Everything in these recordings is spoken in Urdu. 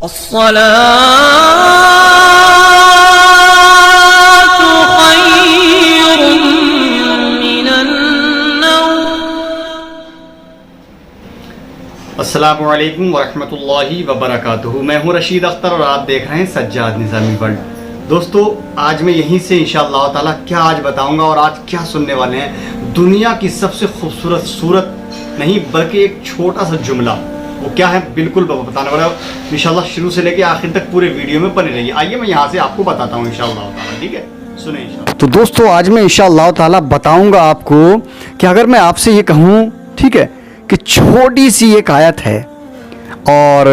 السلام علیکم ورحمۃ اللہ وبرکاتہ. میں ہوں رشید اختر اور آپ دیکھ رہے ہیں سجاد نظامی ورلڈ. دوستو آج میں یہیں سے انشاءاللہ تعالیٰ کیا آج بتاؤں گا اور آج کیا سننے والے ہیں. دنیا کی سب سے خوبصورت صورت نہیں بلکہ ایک چھوٹا سا جملہ, وہ کیا ہے بالکل بتانے والا ہوں انشاءاللہ. شروع سے لے کے آخر تک پورے ویڈیو میں بنے رہیے. آئیے میں یہاں سے آپ کو بتاتا ہوں انشاءاللہ تعالیٰ, ٹھیک ہے, سنیں انشاءاللہ. تو دوستو آج میں انشاءاللہ تعالیٰ بتاؤں گا آپ کو کہ اگر میں آپ سے یہ کہوں, ٹھیک ہے, کہ چھوٹی سی ایک آیت ہے اور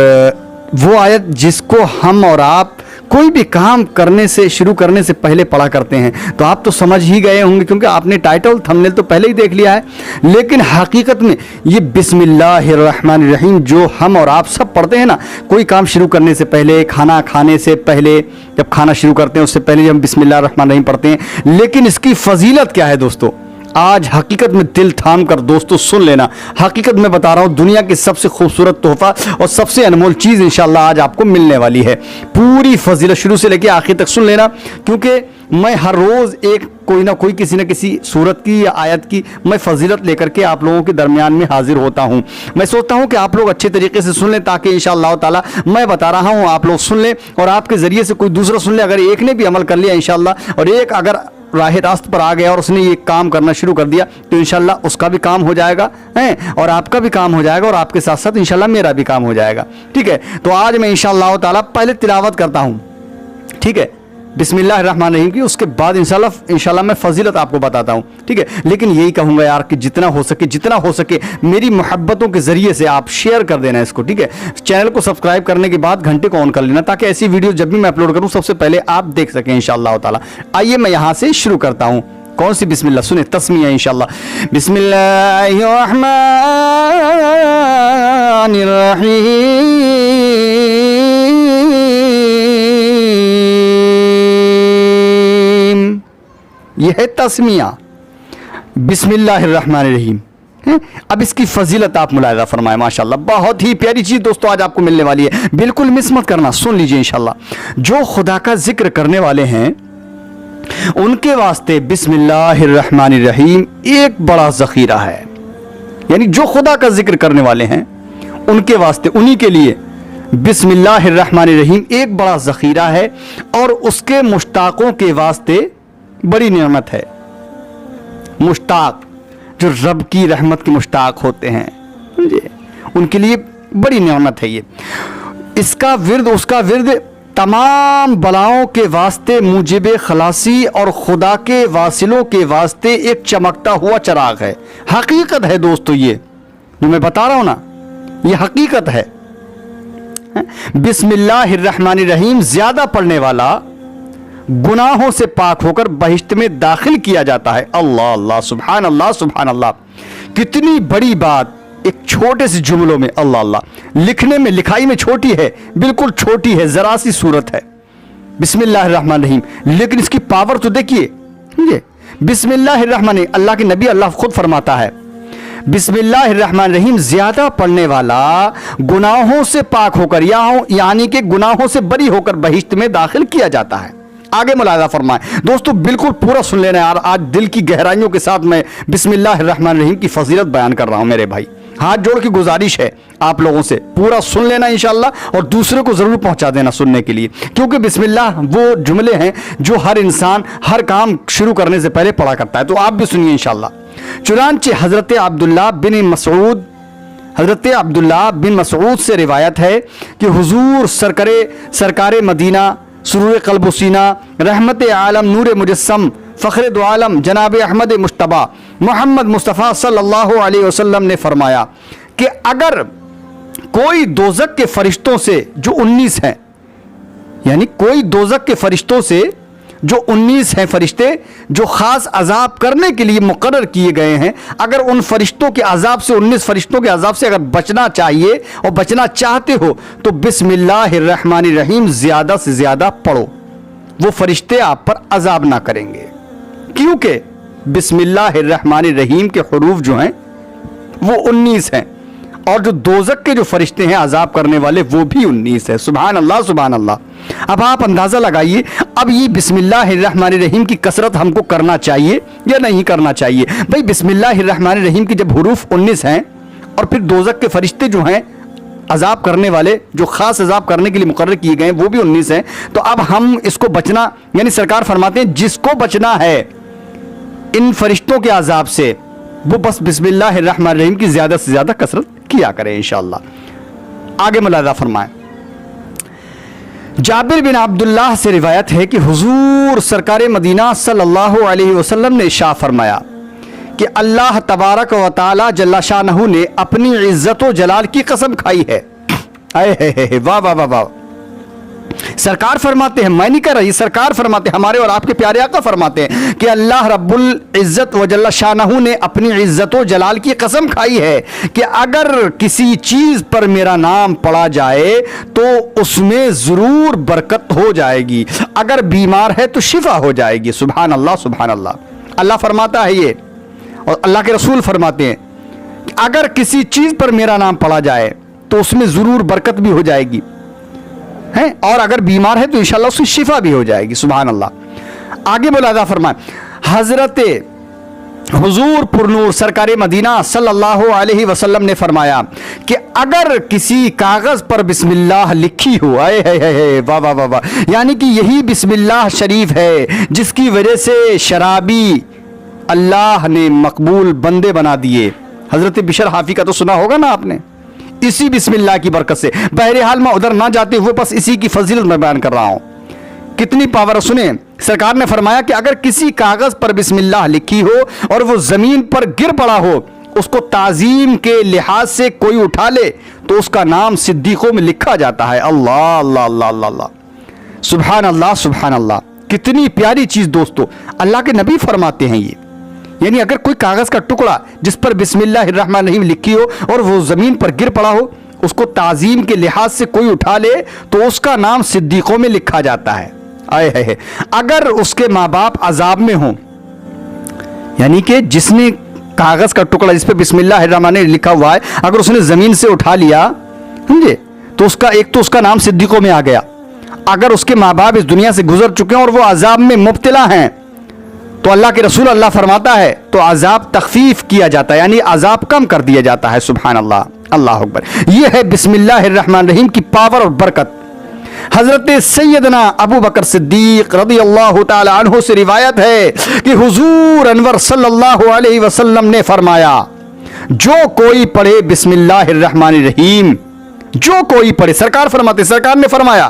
وہ آیت جس کو ہم اور آپ کوئی بھی کام کرنے سے شروع کرنے سے پہلے پڑھا کرتے ہیں, تو آپ تو سمجھ ہی گئے ہوں گے کیونکہ آپ نے ٹائٹل تھمبنیل تو پہلے ہی دیکھ لیا ہے. لیکن حقیقت میں یہ بسم اللہ الرحمن الرحیم جو ہم اور آپ سب پڑھتے ہیں نا, کوئی کام شروع کرنے سے پہلے, کھانا کھانے سے پہلے, جب کھانا شروع کرتے ہیں اس سے پہلے جب ہم بسم اللہ الرحمن الرحیم پڑھتے ہیں. لیکن اس کی فضیلت کیا ہے دوستو, آج حقیقت میں دل تھام کر دوستو سن لینا. حقیقت میں بتا رہا ہوں دنیا کی سب سے خوبصورت تحفہ اور سب سے انمول چیز انشاءاللہ آج آپ کو ملنے والی ہے. پوری فضیلت شروع سے لے کے آخر تک سن لینا, کیونکہ میں ہر روز ایک کوئی نہ کوئی کسی نہ کسی صورت کی یا آیت کی میں فضیلت لے کر کے آپ لوگوں کے درمیان میں حاضر ہوتا ہوں. میں سوچتا ہوں کہ آپ لوگ اچھے طریقے سے سن لیں تاکہ انشاءاللہ تعالی میں بتا رہا ہوں آپ لوگ سن لیں اور آپ کے ذریعے سے کوئی دوسرا سن لے. اگر ایک نے بھی عمل کر لیا انشاءاللہ اور ایک اگر راہ راست پر آ گیا اور اس نے یہ کام کرنا شروع کر دیا تو انشاءاللہ اس کا بھی کام ہو جائے گا اور آپ کا بھی کام ہو جائے گا اور آپ کے ساتھ ساتھ انشاءاللہ میرا بھی کام ہو جائے گا. ٹھیک ہے, تو آج میں انشاءاللہ تعالی پہلے تلاوت کرتا ہوں, ٹھیک ہے, بسم اللہ الرحمن الرحیم کی. اس کے بعد انشاءاللہ میں فضیلت آپ کو بتاتا ہوں, ٹھیک ہے. لیکن یہی کہوں گا یار کہ جتنا ہو سکے میری محبتوں کے ذریعے سے آپ شیئر کر دینا اس کو, ٹھیک ہے. چینل کو سبسکرائب کرنے کے بعد گھنٹے کو آن کر لینا تاکہ ایسی ویڈیو جب بھی میں اپلوڈ کروں سب سے پہلے آپ دیکھ سکیں انشاءاللہ تعالی. آئیے میں یہاں سے شروع کرتا ہوں. کون سی بسم اللہ سنیں, تسمیہ انشاءاللہ. بسم اللہ الرحمن الرحیم. یہ ہے تسمیہ بسم اللہ الرحمن الرحیم. اب اس کی فضیلت آپ ملاحظہ فرمائیں. ماشاءاللہ بہت ہی پیاری چیز دوستو آج آپ کو ملنے والی ہے, بالکل مس مت کرنا, سن لیجئے انشاءاللہ. جو خدا کا ذکر کرنے والے ہیں ان کے واسطے بسم اللہ الرحمن الرحیم ایک بڑا ذخیرہ ہے. یعنی جو خدا کا ذکر کرنے والے ہیں ان کے واسطے, انہی کے لیے بسم اللہ الرحمن الرحیم ایک بڑا ذخیرہ ہے اور اس کے مشتاقوں کے واسطے بڑی نعمت ہے. مشتاق جو رب کی رحمت کے مشتاق ہوتے ہیں ان کے لیے بڑی نعمت ہے یہ. اس کا ورد, اس کا ورد تمام بلاؤں کے واسطے موجب خلاصی اور خدا کے واصلوں کے واسطے ایک چمکتا ہوا چراغ ہے. حقیقت ہے دوستو, یہ جو میں بتا رہا ہوں نا یہ حقیقت ہے. بسم اللہ الرحمن الرحیم زیادہ پڑھنے والا گناہوں سے پاک ہو کر بہشت میں داخل کیا جاتا ہے. اللہ اللہ, سبحان اللہ سبحان اللہ. کتنی بڑی بات ایک چھوٹے سے جملوں میں. اللہ اللہ, لکھنے میں لکھائی میں چھوٹی ہے, بالکل چھوٹی ہے, ذرا سی صورت ہے بسم اللہ الرحمن الرحیم, لیکن اس کی پاور تو دیکھیے. بسم اللہ الرحمن, اللہ کے نبی اللہ خود فرماتا ہے بسم اللہ الرحمن الرحیم زیادہ پڑھنے والا گناہوں سے پاک ہو کر یعنی کہ گناہوں سے بری ہو کر بہشت میں داخل کیا جاتا ہے. آگے ملاحظہ فرمائیں دوستو, بالکل پورا سن لینا یار. آج دل کی گہرائیوں کے ساتھ میں بسم اللہ الرحمن الرحیم کی فضیلت بیان کر رہا ہوں میرے بھائی. ہاتھ جوڑ کی گزارش ہے آپ لوگوں سے پورا سن لینا انشاءاللہ اور دوسرے کو ضرور پہنچا دینا سننے کے لیے, کیونکہ بسم اللہ وہ جملے ہیں جو ہر انسان ہر کام شروع کرنے سے پہلے پڑھا کرتا ہے. تو آپ بھی سنیے انشاءاللہ. چنانچہ حضرت عبداللہ بن مسعود سے روایت ہے کہ حضور سرکار مدینہ سرور قلب و سینہ رحمت عالم نور مجسم فخر دو عالم جناب احمد مجتبی محمد مصطفیٰ صلی اللہ علیہ وسلم نے فرمایا کہ اگر کوئی دوزخ کے فرشتوں سے جو 19 ہیں, یعنی کوئی دوزخ کے فرشتوں سے جو 19 ہیں فرشتے جو خاص عذاب کرنے کے لیے مقرر کیے گئے ہیں, اگر ان فرشتوں کے عذاب سے 19 فرشتوں کے عذاب سے اگر بچنا چاہیے اور بچنا چاہتے ہو تو بسم اللہ الرحمن الرحیم زیادہ سے زیادہ پڑھو, وہ فرشتے آپ پر عذاب نہ کریں گے. کیونکہ بسم اللہ الرحمن الرحیم کے حروف جو ہیں وہ 19 ہیں اور جو دوزک کے جو فرشتے ہیں عذاب کرنے والے وہ بھی 19 ہے. سبحان اللہ سبحان اللہ. اب آپ اندازہ لگائیے, اب یہ بسم اللہ الرحمن الرحیم کی کثرت ہم کو کرنا چاہیے یا نہیں کرنا چاہیے؟ بھائی بسم اللہ الرحمن الرحیم کی جب حروف 19 ہیں اور پھر دوزک کے فرشتے جو ہیں عذاب کرنے والے, جو خاص عذاب کرنے کے لیے مقرر کیے گئے ہیں, وہ بھی 19 ہیں, تو اب ہم اس کو بچنا, یعنی سرکار فرماتے ہیں جس کو بچنا ہے ان فرشتوں کے عذاب سے وہ بس بسم اللہ الرحمن الرحیم کی زیادہ سے زیادہ کثرت کیا کریں انشاءاللہ. آگے ملاحظہ فرمائیں. جابر بن عبداللہ سے روایت ہے کہ حضور سرکار مدینہ صلی اللہ علیہ وسلم نے ارشاد فرمایا کہ اللہ تبارک و تعالی جل شانہ نے اپنی عزت و جلال کی قسم کھائی ہے. واہ واہ واہ واہ. سرکار فرماتے ہیں, میں نہیں کہہ رہی, سرکار فرماتے ہیں, ہمارے اور آپ کے پیارے آقا فرماتے ہیں کہ اللہ رب العزت و جل شانہ نے اپنی عزت و جلال کی قسم کھائی ہے کہ اگر کسی چیز پر میرا نام پڑا جائے تو اس میں ضرور برکت ہو جائے گی, اگر بیمار ہے تو شفا ہو جائے گی. سبحان اللہ سبحان اللہ. اللہ فرماتا ہے یہ, اور اللہ کے رسول فرماتے ہیں کہ اگر کسی چیز پر میرا نام پڑا جائے تو اس میں ضرور برکت بھی ہو جائے گی, اور اگر بیمار ہے تو انشاءاللہ اس کی شفا بھی ہو جائے گی. سبحان اللہ. آگے ملاحظہ فرمائیں. حضرت حضور پرنور سرکار مدینہ صلی اللہ علیہ وسلم نے فرمایا کہ اگر کسی کاغذ پر بسم اللہ لکھی ہو, واہ واہ واہ واہ, یعنی کہ یہی بسم اللہ شریف ہے جس کی وجہ سے شرابی اللہ نے مقبول بندے بنا دیے. حضرت بشر حافی کا تو سنا ہوگا نا آپ نے, اسی بسم اللہ کی برکت سے. بہرحال میں ادھر نہ جاتے ہوئے بس اسی کی فضیلت میں بیان کر رہا ہوں. کتنی پاور. سنیں, سرکار نے فرمایا کہ اگر کسی کاغذ پر بسم اللہ لکھی ہو اور وہ زمین پر گر پڑا ہو, اس کو تعظیم کے لحاظ سے کوئی اٹھا لے تو اس کا نام صدیقوں میں لکھا جاتا ہے. اللہ اللہ اللہ اللہ اللہ. سبحان اللہ سبحان اللہ. کتنی پیاری چیز دوستو, اللہ کے نبی فرماتے ہیں یہ, یعنی اگر کوئی کاغذ کا ٹکڑا جس پر بسم اللہ الرحمن الرحیم لکھی ہو اور وہ زمین پر گر پڑا ہو, اس کو تعظیم کے لحاظ سے کوئی اٹھا لے تو اس کا نام صدیقوں میں لکھا جاتا ہے. اگر اس کے ماں باپ عذاب میں ہوں, یعنی کہ جس نے کاغذ کا ٹکڑا جس پہ بسم اللہ الرحمن الرحیم لکھا ہوا ہے اگر اس نے زمین سے اٹھا لیا, سمجھے, تو اس کا ایک تو اس کا نام صدیقوں میں آ گیا. اگر اس کے ماں باپ اس دنیا سے گزر چکے ہیں اور وہ عذاب میں مبتلا ہیں تو اللہ کے رسول اللہ فرماتا ہے تو عذاب تخفیف کیا جاتا ہے, یعنی عذاب کم کر دیا جاتا ہے. سبحان اللہ اللہ اکبر. یہ ہے بسم اللہ الرحمن الرحیم کی پاور اور برکت. حضرت سیدنا ابو بکر صدیق رضی اللہ تعالی عنہ سے روایت ہے کہ حضور انور صلی اللہ علیہ وسلم نے فرمایا جو کوئی پڑھے بسم اللہ الرحمن الرحیم, جو کوئی پڑھے, سرکار فرماتے, سرکار نے فرمایا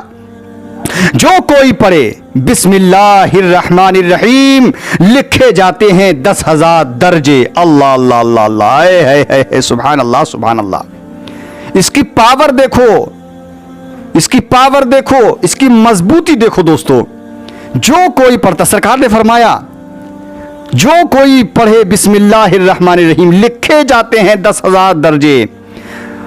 جو کوئی پڑھے بسم اللہ الرحمن الرحیم لکھے جاتے ہیں 10,000 درجے. اللہ اللہ اللہ اللہ. سبحان اللہ سبحان اللہ. اس کی پاور دیکھو, اس کی پاور دیکھو, اس کی مضبوطی دیکھو دوستو. جو کوئی پڑھتا, سرکار نے فرمایا جو کوئی پڑھے بسم اللہ الرحمن الرحیم لکھے جاتے ہیں 10,000 درجے.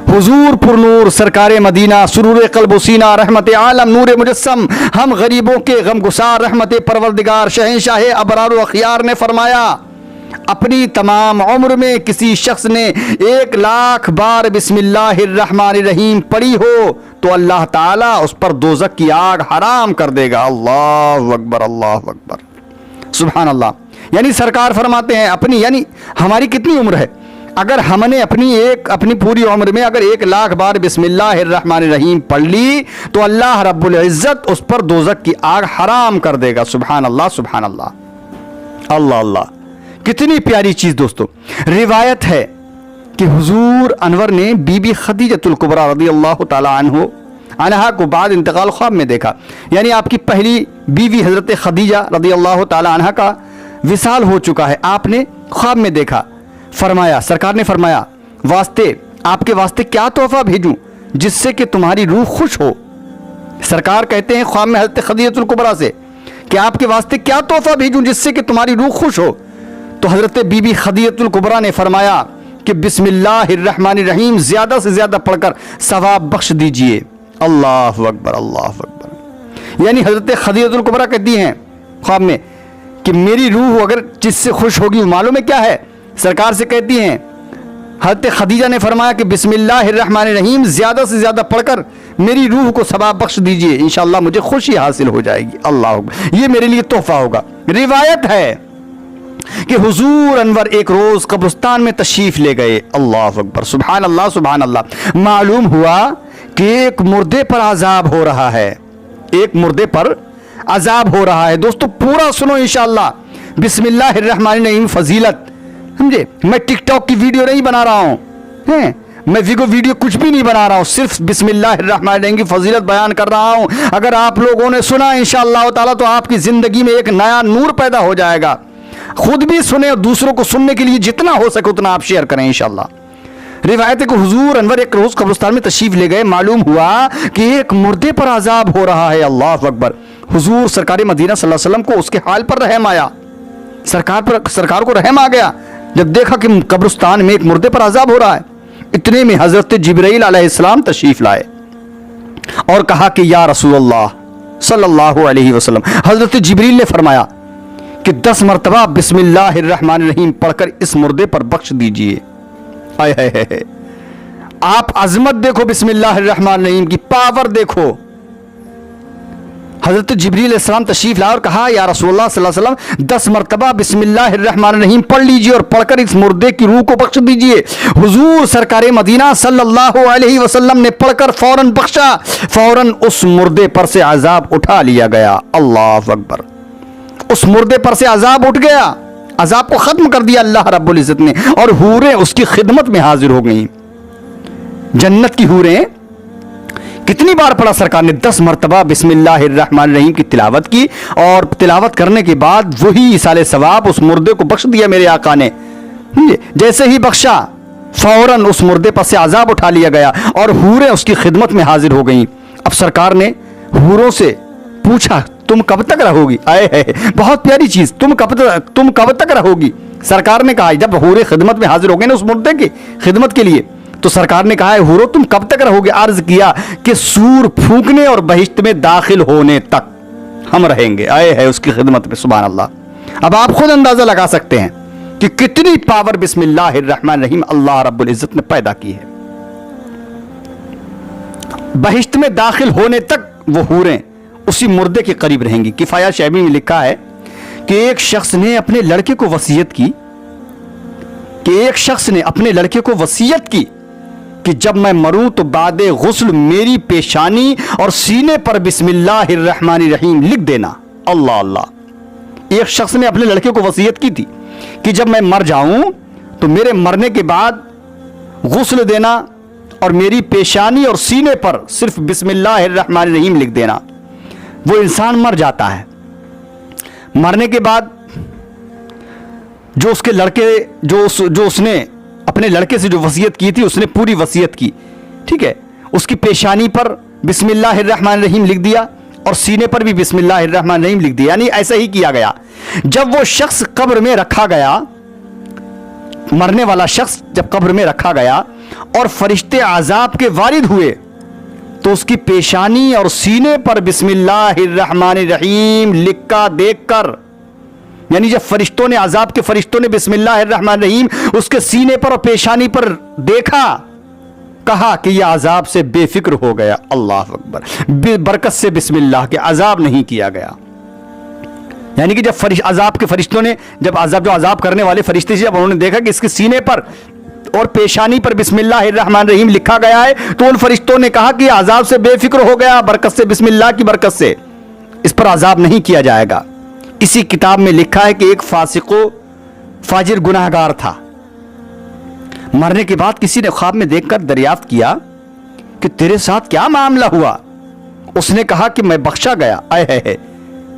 حضور پر نور سرکار مدینہ سرور قلب و سینہ رحمت عالم نور مجسم ہم غریبوں کے غم گسار رحمت پروردگار شہنشاہ ابرار و اخیار نے فرمایا اپنی تمام عمر میں کسی شخص نے 1,00,000 بار بسم اللہ الرحمن الرحیم پڑھی ہو تو اللہ تعالیٰ اس پر دوزخ کی آگ حرام کر دے گا. اللہ اکبر اللہ اکبر. سبحان اللہ. یعنی سرکار فرماتے ہیں اپنی, یعنی ہماری کتنی عمر ہے, اگر ہم نے اپنی پوری عمر میں اگر 1,00,000 بار بسم اللہ الرحمن الرحیم پڑھ لی تو اللہ رب العزت اس پر دوزخ کی آگ حرام کر دے گا. سبحان اللہ سبحان اللہ اللہ اللہ. کتنی پیاری چیز دوستو. روایت ہے کہ حضور انور نے بی بی خدیجہ الکبریٰ رضی اللہ تعالی عنہا کو بعد انتقال خواب میں دیکھا, یعنی آپ کی پہلی بیوی حضرت خدیجہ رضی اللہ تعالی عنہا کا وصال ہو چکا ہے, آپ نے خواب میں دیکھا. فرمایا, سرکار نے فرمایا آپ کے واسطے کیا تحفہ بھیجوں جس سے کہ تمہاری روح خوش ہو. سرکار کہتے ہیں خواب میں حضرت خدیجہ الکبریٰ سے کہ آپ کے واسطے کیا تحفہ بھیجوں جس سے کہ تمہاری روح خوش ہو. تو حضرت بی بی خدیجہ الکبریٰ نے فرمایا کہ بسم اللہ الرحمن الرحیم زیادہ سے زیادہ پڑھ کر ثواب بخش دیجئے. اللہ اکبر اللہ اکبر. یعنی حضرت خدیجہ الکبریٰ کہتی ہیں خواب میں کہ میری روح اگر جس سے خوش ہوگی معلوم ہے کیا ہے, سرکار سے کہتی ہیں حضرت خدیجہ نے فرمایا کہ بسم اللہ الرحمن الرحیم زیادہ سے زیادہ پڑھ کر میری روح کو ثواب بخش دیجئے، انشاءاللہ مجھے خوشی حاصل ہو جائے گی۔ اللہ اکبر، یہ میرے لیے تحفہ ہوگا۔ روایت ہے کہ حضور انور ایک روز قبرستان میں تشریف لے گئے۔ اللہ اکبر، سبحان اللہ سبحان اللہ۔ معلوم ہوا کہ ایک مردے پر عذاب ہو رہا ہے، ایک مردے پر عذاب ہو رہا ہے۔ دوستو پورا سنو انشاءاللہ۔ بسم اللہ الرحمن الرحیم فضیلت، سمجھے؟ میں ٹک ٹاک کی ویڈیو نہیں بنا رہا ہوں، میں ویڈیو کچھ بھی نہیں بنا رہا ہوں، صرف بسم اللہ الرحمن الرحیم کی فضیلت بیان کر رہا ہوں۔ اگر آپ لوگوں نے سنا انشاءاللہ تعالیٰ تو آپ کی زندگی میں ایک نیا نور پیدا ہو جائے گا۔ خود بھی سنیں اور دوسروں کو سننے کے لیے جتنا ہو سکے اتنا آپ شیئر کریں انشاءاللہ۔ روایت ہے کہ حضور انور ایک روز قبرستان میں تشریف لے گئے۔ معلوم ہوا کہ ایک مردے پر عذاب ہو رہا ہے۔ اللہ اکبر۔ حضور سرکار مدینہ صلی اللہ علیہ وسلم کو اس کے حال پر رحم آیا، سرکار کو رحم آ گیا جب دیکھا کہ قبرستان میں ایک مردے پر عذاب ہو رہا ہے۔ اتنے میں حضرت جبرائیل علیہ السلام تشریف لائے اور کہا کہ یا رسول اللہ صلی اللہ علیہ وسلم، حضرت جبرائیل نے فرمایا کہ 10 مرتبہ بسم اللہ الرحمن الرحیم پڑھ کر اس مردے پر بخش دیجئے۔ آپ عظمت دیکھو بسم اللہ الرحمن الرحیم کی، پاور دیکھو۔ حضرت جبرائیل علیہ السلام تشریف لائے اور کہا یا رسول اللہ صلی اللہ علیہ وسلم 10 مرتبہ بسم اللہ الرحمن الرحیم پڑھ لیجئے اور پڑھ کر اس مردے کی روح کو بخش دیجئے۔ حضور سرکار مدینہ صلی اللہ علیہ وسلم نے پڑھ کر فوراً بخشا، فوراً اس مردے پر سے عذاب اٹھا لیا گیا۔ اللہ اکبر، اس مردے پر سے عذاب اٹھ گیا، عذاب کو ختم کر دیا اللہ رب العزت نے، اور حوریں اس کی خدمت میں حاضر ہو گئیں۔ جنت کی حوریں کتنی بار پڑھا سرکار نے؟ 10 مرتبہ بسم اللہ الرحمن الرحیم کی تلاوت کی، اور تلاوت کرنے کے بعد وہی ایصال ثواب اس مردے کو بخش دیا میرے آقا نے۔ جیسے ہی بخشا فوراً اس مردے پر سے عذاب اٹھا لیا گیا اور حوریں اس کی خدمت میں حاضر ہو گئیں۔ اب سرکار نے حوروں سے پوچھا تم کب تک رہو گی؟ بہت پیاری چیز، تم کب تک رہو گی؟ سرکار نے کہا جب حوریں خدمت میں حاضر ہو گئے نا اس مردے کی خدمت کے لیے، تو سرکار نے کہا ہے حورو تم کب تک رہو گے؟ عرض کیا کہ سور پھونکنے اور بہشت میں داخل ہونے تک ہم رہیں گے۔ اس کی خدمت میں، سبحان اللہ۔ اب آپ خود اندازہ لگا سکتے ہیں کہ کتنی پاور بسم اللہ الرحمن الرحیم اللہ رب العزت نے پیدا کی ہے۔ بہشت میں داخل ہونے تک وہ حوریں اسی مردے کے قریب رہیں گی۔ کفایہ شیبی میں لکھا ہے کہ ایک شخص نے اپنے لڑکے کو وصیت کی کہ جب میں مروں تو بعد غسل میری پیشانی اور سینے پر بسم اللہ الرحمن الرحیم لکھ دینا۔ اللہ اللہ، ایک شخص نے اپنے لڑکے کو وصیت کی تھی کہ جب میں مر جاؤں تو میرے مرنے کے بعد غسل دینا اور میری پیشانی اور سینے پر صرف بسم اللہ الرحمن الرحیم لکھ دینا۔ وہ انسان مر جاتا ہے، مرنے کے بعد جو اس کے لڑکے جو اس نے اپنے لڑکے سے جو وصیت کی تھی اس نے پوری وصیت کی، ٹھیک ہے، اس کی پیشانی پر بسم اللہ الرحمن الرحیم لکھ دیا اور سینے پر بھی بسم اللہ الرحمن الرحیم لکھ دیا، یعنی ایسا ہی کیا گیا۔ جب وہ شخص قبر میں رکھا گیا، مرنے والا شخص جب قبر میں رکھا گیا اور فرشتے عذاب کے وارد ہوئے تو اس کی پیشانی اور سینے پر بسم اللہ الرحمن الرحیم لکھا دیکھ کر، یعنی جب فرشتوں نے عذاب کے فرشتوں نے بسم اللہ الرحمن الرحیم اس کے سینے پر اور پیشانی پر دیکھا، کہا کہ یہ عذاب سے بے فکر ہو گیا۔ اللہ اکبر، برکت سے بسم اللہ کے عذاب نہیں کیا گیا۔ یعنی کہ جب عذاب کے فرشتوں نے جو عذاب کرنے والے فرشتے جب انہوں نے دیکھا کہ اس کے سینے پر اور پیشانی پر بسم اللہ الرحمن الرحیم لکھا گیا ہے تو ان فرشتوں نے کہا کہ عذاب سے بے فکر ہو گیا، برکت سے بسم اللہ کی برکت سے اس پر عذاب نہیں کیا جائے گا۔ اسی کتاب میں لکھا ہے کہ ایک فاسق و فاجر گناہگار تھا، مرنے کے بعد کسی نے خواب میں دیکھ کر دریافت کیا کہ تیرے ساتھ کیا معاملہ ہوا؟ اس نے کہا کہ میں بخشا گیا۔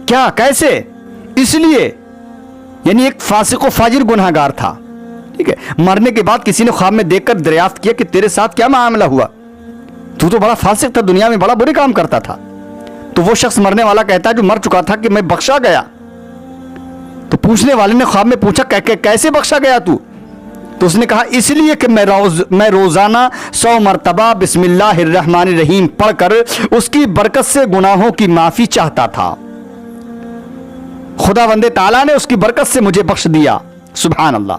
کیا، کیسے؟ اس لیے، یعنی ایک فاسق و فاجر گناہگار تھا، ٹھیک ہے، مرنے کے بعد کسی نے خواب میں دیکھ کر دریافت کیا کہ تیرے ساتھ کیا معاملہ ہوا؟ تو بڑا فاسق تھا، دنیا میں بڑا برے کام کرتا تھا۔ تو وہ شخص مرنے والا کہتا ہے جو مر چکا تھا کہ میں بخشا گیا۔ تو پوچھنے والے نے خواب میں پوچھا کیسے بخشا گیا تو اس نے کہا اس لیے کہ میں روزانہ 100 مرتبہ بسم اللہ الرحمن الرحیم پڑھ کر اس کی برکت سے گناہوں کی معافی چاہتا تھا، خداوند تعالیٰ نے اس کی برکت سے مجھے بخش دیا۔ سبحان اللہ۔